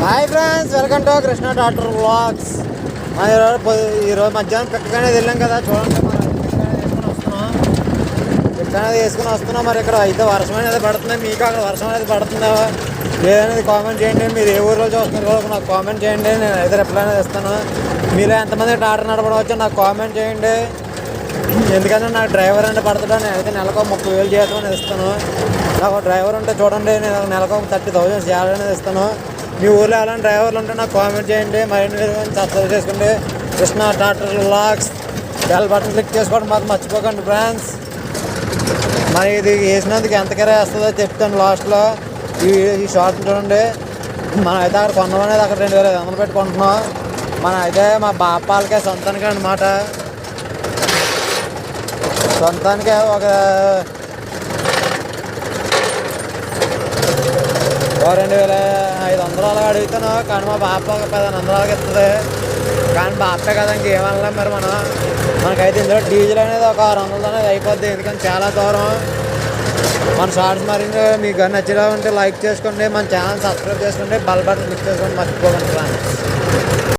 Hi friends, welcome to Krishna doctor vlogs. మన ఈరోజు మధ్యాహ్నం పిక్క అనేది వెళ్ళాం కదా, చూడండి. మనం పిక్క అనేది వేసుకుని వస్తున్నాం. మరి ఇక్కడ అయితే వర్షం అనేది పడుతుంది. మీకు అక్కడ వర్షం అనేది పడుతుందా లేదనేది కామెంట్ చేయండి. మీరు ఏ ఊరిలో చూస్తున్నారు కూడా నాకు కామెంట్ చేయండి. నేను అయితే రిప్లై అనేది ఇస్తాను. మీరు ఎంతమంది టాటర్ నడపడవచ్చో నాకు కామెంట్ చేయండి. ఎందుకంటే నాకు డ్రైవర్ అంటే పడుతుందా, నేనైతే నెలకు 30,000 జీతం అనేది ఇస్తాను. నాకు డ్రైవర్ ఉంటే చూడండి, నేను నెలకు 30,000 శాలరీ అనేది ఇస్తాను. మీ ఊళ్ళో ఎవరైనా డ్రైవర్లు ఉంటే నాకు కామెంట్ చేయండి. మరిన్ని సబ్స్క్రైబ్ చేసుకోండి. Krishna doctor vlogs bell button click చేసుకోవడం మాత్రం మర్చిపోకండి ఫ్రెండ్స్. మరి ఇది వేసినందుకు ఎంత కిరా వేస్తుందో చెప్తాను లాస్ట్లో. ఈ షార్ట్ చూడండి. మనం అయితే అక్కడ కొన్నాం అనేది అక్కడ 2,500 పెట్టి కొంటున్నాం. మనం అయితే మా బాపాలకే సొంతానికి అన్నమాట. సొంతానికే ఒక 2,500 అలాగా అడుగుతాను. కానీ మా బాప ఒక 1,500 ఇస్తుంది. కానీ బాపే కదా, ఇంకేమన్నా. మరి మనకైతే ఇందులో డీజిల్ అనేది ఒక 600 అనేది అయిపోద్ది. ఎందుకంటే చాలా దూరం. మన షార్ట్స్ మరి మీకు నచ్చినా ఉంటే లైక్ చేసుకోండి. మన ఛానల్ సబ్స్క్రైబ్ చేసుకోండి. బెల్ బటన్ క్లిక్ చేసుకోండి, మర్చిపోకండి ఫ్రెండ్స్.